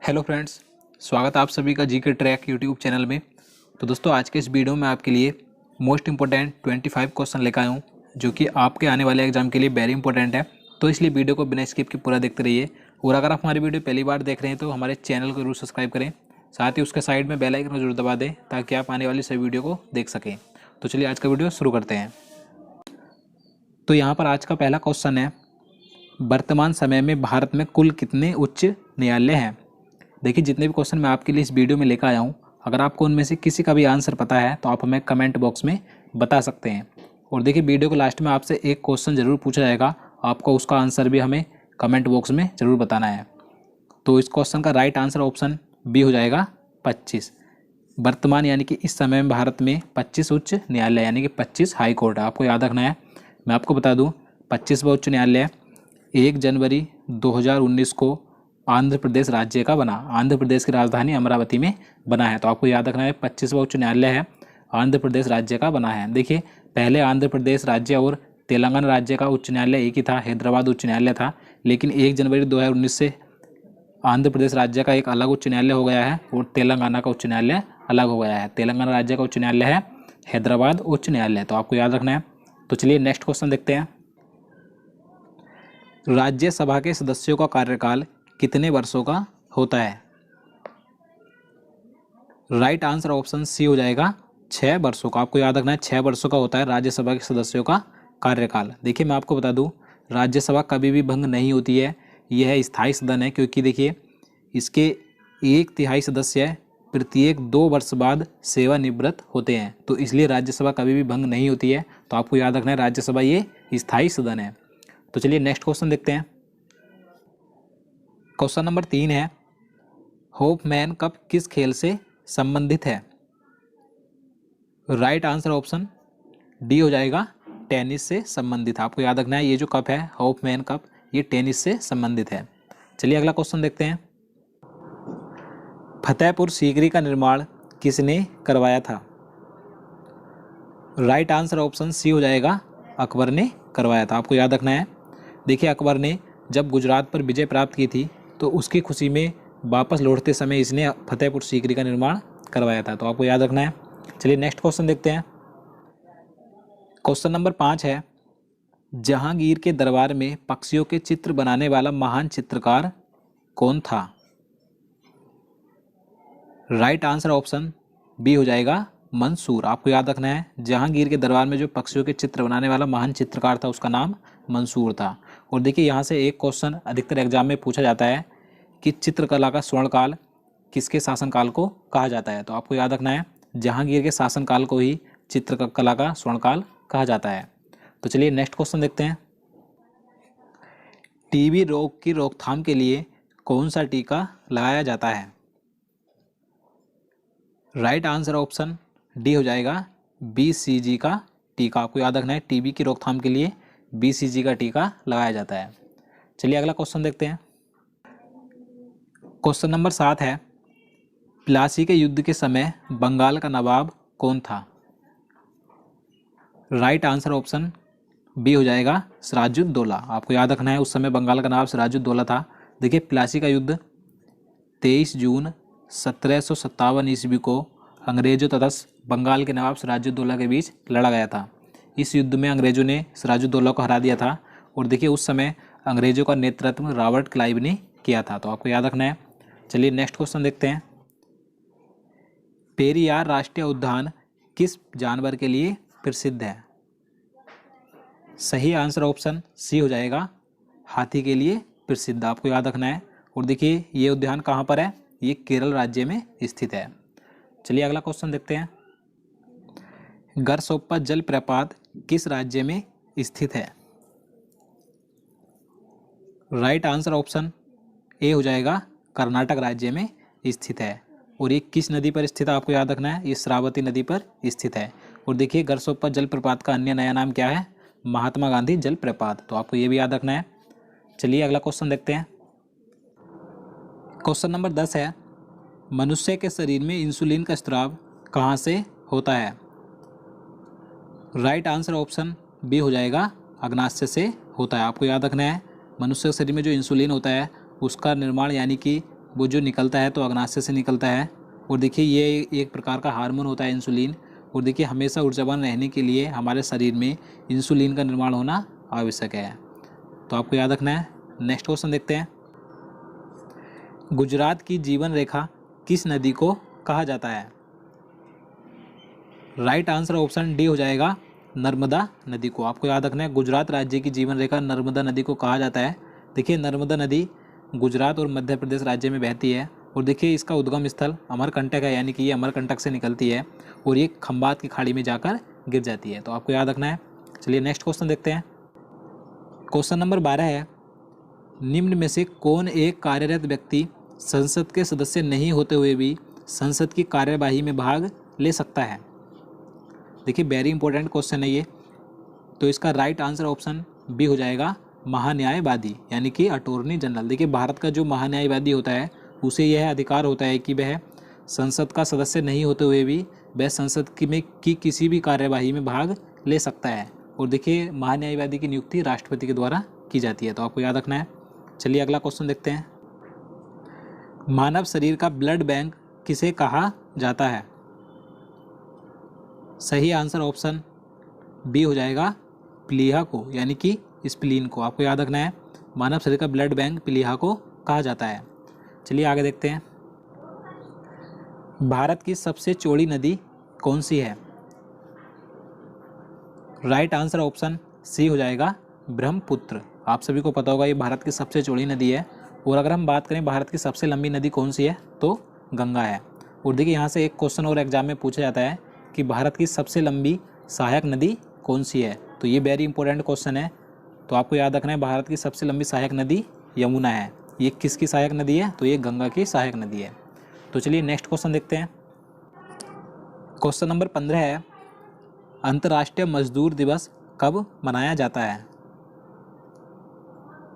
Hello friends, स्वागत है आप सभी का जीके ट्रैक यूट्यूब चैनल में। तो दोस्तों, आज के इस वीडियो में आपके लिए मोस्ट इंपॉर्टेंट 25 क्वेश्चन लेकर आया हूँ, जो कि आपके आने वाले एग्जाम के लिए वेरी इंपॉर्टेंट है। तो इसलिए वीडियो को बिना स्किप के पूरा देखते रहिए। और अगर आप हमारी वीडियो पहली बार देख रहे हैं तो हमारे चैनल को जरूर सब्सक्राइब करें, साथ ही उसके साइड में बेल आइकन को जरूर दबा दें ताकि आप आने वाली सभी वीडियो को देख सकें। तो चलिए आज का वीडियो शुरू करते हैं। तो यहाँ पर आज का पहला क्वेश्चन है, वर्तमान समय में भारत में कुल कितने उच्च न्यायालय हैं। देखिए, जितने भी क्वेश्चन मैं आपके लिए इस वीडियो में लेकर आया हूँ, अगर आपको उनमें से किसी का भी आंसर पता है तो आप हमें कमेंट बॉक्स में बता सकते हैं। और देखिए, वीडियो के लास्ट में आपसे एक क्वेश्चन ज़रूर पूछा जाएगा, आपको उसका आंसर भी हमें कमेंट बॉक्स में ज़रूर बताना है। तो इस क्वेश्चन का राइट आंसर ऑप्शन बी हो जाएगा 25। वर्तमान यानी कि इस समय में भारत में 25 उच्च न्यायालय यानी कि 25 हाई कोर्ट है, आपको याद रखना है। मैं आपको बता दूँ, 25वां उच्च न्यायालय 1 जनवरी 2019 को आंध्र प्रदेश राज्य का बना। आंध्र प्रदेश की राजधानी अमरावती में बना है। तो आपको याद रखना है 25वां उच्च न्यायालय है, आंध्र प्रदेश राज्य का बना है। देखिए, पहले आंध्र प्रदेश राज्य और तेलंगाना राज्य का उच्च न्यायालय एक ही था, हैदराबाद उच्च न्यायालय था। लेकिन 1 जनवरी 2019 से आंध्र प्रदेश राज्य का एक अलग उच्च न्यायालय हो गया है और तेलंगाना का उच्च न्यायालय अलग हो गया है। तेलंगाना राज्य का उच्च न्यायालय है हैदराबाद उच्च न्यायालय। तो आपको याद रखना है। तो चलिए नेक्स्ट क्वेश्चन देखते हैं। राज्यसभा के सदस्यों का कार्यकाल कितने वर्षों का होता है। राइट आंसर ऑप्शन सी हो जाएगा 6 वर्षों का। आपको याद रखना है 6 वर्षों का होता है राज्यसभा के सदस्यों का कार्यकाल। देखिए, मैं आपको बता दूं, राज्यसभा कभी भी भंग नहीं होती है। यह स्थायी सदन है, क्योंकि देखिए इसके 1/3 सदस्य प्रत्येक 2 वर्ष बाद सेवानिवृत्त होते हैं। तो इसलिए राज्यसभा कभी भी भंग नहीं होती है। तो आपको याद रखना है राज्यसभा ये स्थायी सदन है। तो चलिए नेक्स्ट क्वेश्चन देखते हैं। क्वेश्चन नंबर 3 है, होपमैन कप किस खेल से संबंधित है। राइट आंसर ऑप्शन डी हो जाएगा टेनिस से संबंधित। आपको याद रखना है ये जो कप है होपमैन कप, ये टेनिस से संबंधित है। चलिए अगला क्वेश्चन देखते हैं। फतेहपुर सीकरी का निर्माण किसने करवाया था। राइट आंसर ऑप्शन सी हो जाएगा अकबर ने करवाया था। आपको याद रखना है। देखिए, अकबर ने जब गुजरात पर विजय प्राप्त की थी तो उसकी खुशी में वापस लौटते समय इसने फतेहपुर सीकरी का निर्माण करवाया था। तो आपको याद रखना है। चलिए नेक्स्ट क्वेश्चन देखते हैं। क्वेश्चन नंबर 5 है, जहांगीर के दरबार में पक्षियों के चित्र बनाने वाला महान चित्रकार कौन था। राइट आंसर ऑप्शन बी हो जाएगा मंसूर। आपको याद रखना है, जहांगीर के दरबार में जो पक्षियों के चित्र बनाने वाला महान चित्रकार था उसका नाम मंसूर था। और देखिए, यहाँ से एक क्वेश्चन अधिकतर एग्जाम में पूछा जाता है कि चित्रकला का स्वर्णकाल किसके शासनकाल को कहा जाता है। तो आपको याद रखना है, जहांगीर के शासनकाल को ही चित्रकला का स्वर्णकाल कहा जाता है। तो चलिए नेक्स्ट क्वेश्चन देखते हैं। टीबी रोग की रोकथाम के लिए कौन सा टीका लगाया जाता है। राइट आंसर ऑप्शन डी हो जाएगा BCG का टीका। आपको याद रखना है, टीबी की रोकथाम के लिए BCG का टीका लगाया जाता है। चलिए अगला क्वेश्चन देखते हैं। क्वेश्चन नंबर 7 है, प्लासी के युद्ध के समय बंगाल का नवाब कौन था। राइट आंसर ऑप्शन बी हो जाएगा सिराजुद्दौला। आपको याद रखना है, उस समय बंगाल का नवाब सिराजुद्दौला था। देखिए, प्लासी का युद्ध 23 जून 1757 ईस्वी को अंग्रेजों तथा बंगाल के नवाब सिराजुद्दौला के बीच लड़ा गया था। इस युद्ध में अंग्रेजों ने सिराजुद्दौला को हरा दिया था। और देखिए, उस समय अंग्रेजों का नेतृत्व रॉबर्ट क्लाइव ने किया था। तो आपको याद रखना है। चलिए नेक्स्ट क्वेश्चन देखते हैं। पेरियार राष्ट्रीय उद्यान किस जानवर के लिए प्रसिद्ध है। सही आंसर ऑप्शन सी हो जाएगा हाथी के लिए प्रसिद्ध। आपको याद रखना है। और देखिए, ये उद्यान कहाँ पर है, ये केरल राज्य में स्थित है। चलिए अगला क्वेश्चन देखते हैं। गरसोप्पा जलप्रपात किस राज्य में स्थित है। राइट आंसर ऑप्शन ए हो जाएगा कर्नाटक राज्य में स्थित है। और ये किस नदी पर स्थित है, आपको याद रखना है, ये श्रावती नदी पर स्थित है। और देखिए, गरसोप्पा जलप्रपात का अन्य नया नाम क्या है, महात्मा गांधी जलप्रपात। तो आपको ये भी याद रखना है। चलिए अगला क्वेश्चन देखते हैं। क्वेश्चन नंबर 10 है, मनुष्य के शरीर में इंसुलिन का स्राव कहाँ से होता है। राइट आंसर ऑप्शन बी हो जाएगा अग्नाशय से होता है। आपको याद रखना है, मनुष्य के शरीर में जो इंसुलिन होता है उसका निर्माण यानी कि वो जो निकलता है तो अग्नाशय से निकलता है। और देखिए ये एक प्रकार का हार्मोन होता है इंसुलिन। और देखिए हमेशा ऊर्जावान रहने के लिए हमारे शरीर में इंसुलिन का निर्माण होना आवश्यक है, तो आपको याद रखना है। नेक्स्ट क्वेश्चन देखते हैं। गुजरात की जीवन रेखा किस नदी को कहा जाता है? राइट आंसर ऑप्शन डी हो जाएगा, नर्मदा नदी को। आपको याद रखना है गुजरात राज्य की जीवन रेखा नर्मदा नदी को कहा जाता है। देखिए नर्मदा नदी गुजरात और मध्य प्रदेश राज्य में बहती है। और देखिए इसका उद्गम स्थल अमरकंटक है, यानी कि ये अमरकंटक से निकलती है और ये खंबात की खाड़ी में जाकर गिर जाती है, तो आपको याद रखना है। चलिए नेक्स्ट क्वेश्चन देखते हैं। क्वेश्चन नंबर 12 है, निम्न में से कौन एक कार्यरत व्यक्ति संसद के सदस्य नहीं होते हुए भी संसद की कार्यवाही में भाग ले सकता है? देखिए वेरी इंपॉर्टेंट क्वेश्चन है ये, तो इसका राइट आंसर ऑप्शन बी हो जाएगा, महान्यायवादी, यानी कि अटॉर्नी जनरल। देखिए भारत का जो महान्यायवादी होता है उसे यह अधिकार होता है कि वह संसद का सदस्य नहीं होते हुए भी वह संसद की किसी भी कार्यवाही में भाग ले सकता है। और देखिए महान्यायवादी की नियुक्ति राष्ट्रपति के द्वारा की जाती है, तो आपको याद रखना है। चलिए अगला क्वेश्चन देखते हैं। मानव शरीर का ब्लड बैंक किसे कहा जाता है? सही आंसर ऑप्शन बी हो जाएगा, प्लीहा को, यानी कि स्प्लीन को। आपको याद रखना है मानव शरीर का ब्लड बैंक प्लीहा को कहा जाता है। चलिए आगे देखते हैं। भारत की सबसे चौड़ी नदी कौन सी है? राइट आंसर ऑप्शन सी हो जाएगा, ब्रह्मपुत्र। आप सभी को पता होगा ये भारत की सबसे चौड़ी नदी है। और अगर हम बात करें भारत की सबसे लंबी नदी कौन सी है, तो गंगा है। और देखिए यहाँ से एक क्वेश्चन और एग्जाम में पूछा जाता है कि भारत की सबसे लंबी सहायक नदी कौन सी है, तो ये वेरी इंपॉर्टेंट क्वेश्चन है। तो आपको याद रखना है भारत की सबसे लंबी सहायक नदी यमुना है। ये किसकी सहायक नदी है, तो ये गंगा की सहायक नदी है। तो चलिए नेक्स्ट क्वेश्चन देखते हैं। क्वेश्चन नंबर 15 है, अंतर्राष्ट्रीय मजदूर दिवस कब मनाया जाता है?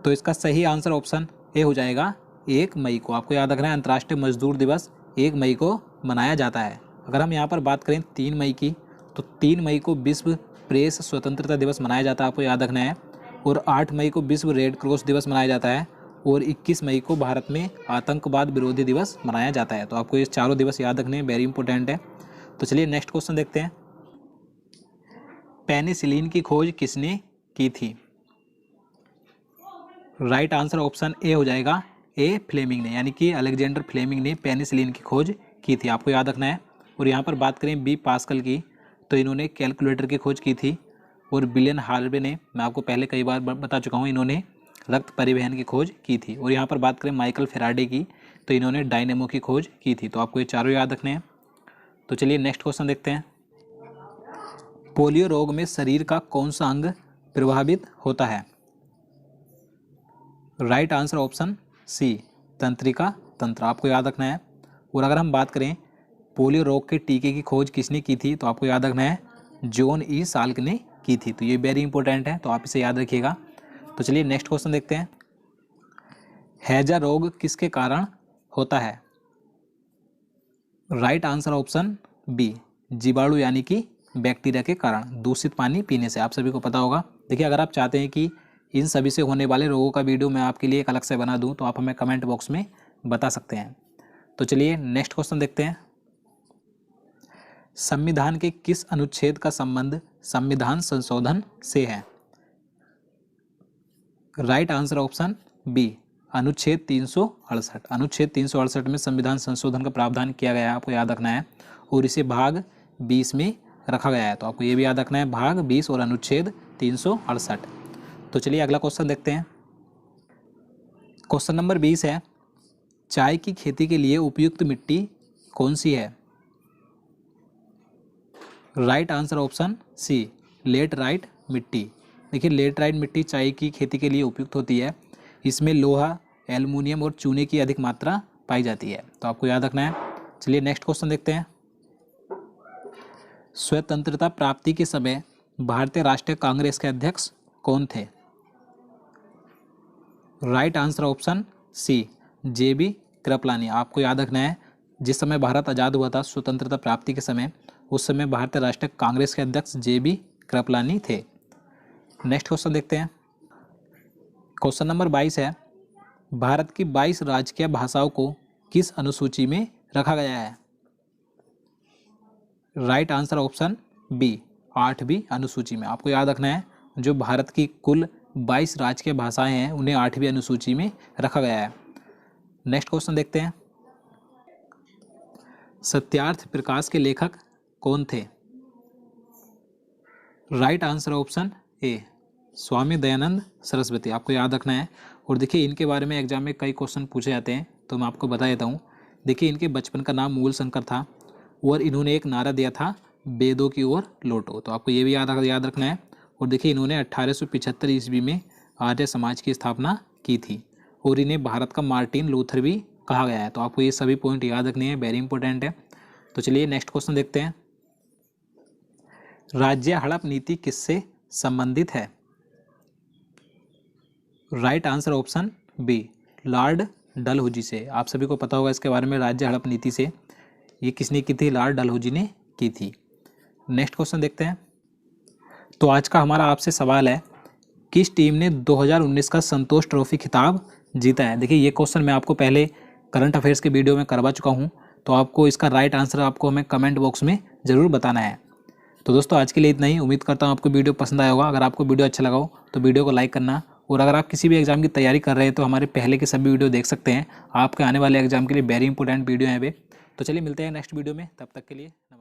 तो इसका सही आंसर ऑप्शन ए हो जाएगा, 1 मई को। आपको याद रखना है अंतर्राष्ट्रीय मजदूर दिवस 1 मई को मनाया जाता है। अगर हम यहाँ पर बात करें 3 मई की, तो 3 मई को विश्व प्रेस स्वतंत्रता दिवस मनाया जाता है, आपको याद रखना है। और 8 मई को विश्व रेड क्रॉस दिवस मनाया जाता है। और 21 मई को भारत में आतंकवाद विरोधी दिवस मनाया जाता है। तो आपको ये चारों दिवस याद रखने हैं, वेरी इंपॉर्टेंट है। तो चलिए नेक्स्ट क्वेश्चन देखते हैं। पेनिसिलिन की खोज किसने की थी? राइट आंसर ऑप्शन ए हो जाएगा, ए फ्लेमिंग ने, यानी कि अलेक्जेंडर फ्लेमिंग ने पेनिसिलिन की खोज की थी। आपको याद रखना है। और यहाँ पर बात करें बी पास्कल की, तो इन्होंने कैलकुलेटर की खोज की थी। और विलियम हार्वे ने, मैं आपको पहले कई बार बता चुका हूँ, इन्होंने रक्त परिवहन की खोज की थी। और यहाँ पर बात करें माइकल फेराडे की, तो इन्होंने डायनेमो की खोज की थी। तो आपको ये चारों याद रखने हैं। तो चलिए नेक्स्ट क्वेश्चन देखते हैं। पोलियो रोग में शरीर का कौन सा अंग प्रभावित होता है? राइट आंसर ऑप्शन सी, तंत्रिका तंत्र। आपको याद रखना है। और अगर हम बात करें पोलियो रोग के टीके की खोज किसने की थी, तो आपको याद रखना है जॉन ई साल्क ने की थी। तो ये वेरी इंपॉर्टेंट है, तो आप इसे याद रखिएगा। तो चलिए नेक्स्ट क्वेश्चन देखते हैं। हैजा रोग किसके कारण होता है? राइट आंसर ऑप्शन बी, जीवाणु यानी कि बैक्टीरिया के कारण, दूषित पानी पीने से। आप सभी को पता होगा। देखिए अगर आप चाहते हैं कि इन सभी से होने वाले रोगों का वीडियो मैं आपके लिए एक अलग से बना दूं, तो आप हमें कमेंट बॉक्स में बता सकते हैं। तो चलिए नेक्स्ट क्वेश्चन देखते हैं। संविधान के किस अनुच्छेद का संबंध संविधान संशोधन से है? राइट आंसर ऑप्शन बी, अनुच्छेद 368। अनुच्छेद 368 में संविधान संशोधन का प्रावधान किया गया है, आपको याद रखना है। और इसे भाग 20 में रखा गया है, तो आपको ये भी याद रखना है, भाग 20 और अनुच्छेद 368। तो चलिए अगला क्वेश्चन देखते हैं। क्वेश्चन नंबर 20 है, चाय की खेती के लिए उपयुक्त मिट्टी कौन सी है? Right answer option C, laterite मिट्टी। देखिए लेटराइट मिट्टी चाय की खेती के लिए उपयुक्त होती है। इसमें लोहा, एल्युमिनियम और चूने की अधिक मात्रा पाई जाती है, तो आपको याद रखना है। चलिए नेक्स्ट क्वेश्चन देखते हैं। स्वतंत्रता प्राप्ति के समय भारतीय राष्ट्रीय कांग्रेस के अध्यक्ष कौन थे? Right answer option C, JB Kripalani. आपको याद रखना है जिस समय भारत आज़ाद हुआ था स्वतंत्रता प्राप्ति के समय, उस समय भारतीय राष्ट्रीय कांग्रेस के अध्यक्ष JB कृपलानी थे। नेक्स्ट क्वेश्चन देखते हैं। क्वेश्चन नंबर 22 है, भारत की 22 राजकीय भाषाओं को किस अनुसूची में रखा गया है? राइट आंसर ऑप्शन बी, 8वीं अनुसूची में। आपको याद रखना है जो भारत की कुल 22 राजकीय भाषाएं हैं उन्हें 8वीं अनुसूची में रखा गया है। नेक्स्ट क्वेश्चन देखते हैं। सत्यार्थ प्रकाश के लेखक कौन थे? Right answer option A, Swami Dayanand Saraswati. आपको याद रखना है। और देखिए इनके बारे में एग्जाम में कई क्वेश्चन पूछे जाते हैं तो मैं आपको बता देता हूँ। देखिए इनके बचपन का नाम मूल शंकर था और इन्होंने एक नारा दिया था वेदों की ओर लौटो, तो आपको ये भी याद रखना है। और देखिए इन्होंने 1875 ईस्वी में आर्य समाज की स्थापना की थी और इन्हें भारत का मार्टिन लूथर भी कहा गया है। तो आपको ये सभी पॉइंट याद रखने हैं, वेरी इंपॉर्टेंट है। तो चलिए नेक्स्ट क्वेश्चन देखते हैं। राज्य हड़प नीति किससे संबंधित है? Right answer option B, lord Dalhousie से। आप सभी को पता होगा इसके बारे में, राज्य हड़प नीति से ये किसने की थी? लॉर्ड डलहौजी ने की थी। नेक्स्ट क्वेश्चन देखते हैं। तो आज का हमारा आपसे सवाल है, किस टीम ने 2019 का संतोष ट्रॉफी खिताब जीता है? देखिए ये क्वेश्चन मैं आपको पहले करंट अफेयर्स के वीडियो में करवा चुका हूँ, तो आपको इसका राइट आंसर आपको हमें कमेंट बॉक्स में ज़रूर बताना है। तो दोस्तों आज के लिए इतना ही। उम्मीद करता हूँ आपको वीडियो पसंद आया होगा। अगर आपको वीडियो अच्छा लगा हो तो वीडियो को लाइक करना, और अगर आप किसी भी एग्जाम की तैयारी कर रहे हैं तो हमारे पहले के सभी वीडियो देख सकते हैं। आपके आने वाले एग्जाम के लिए वेरी इंपॉर्टेंट वीडियो हैं वे। तो चलिए मिलते हैं नेक्स्ट वीडियो में, तब तक के लिए नमस्कार।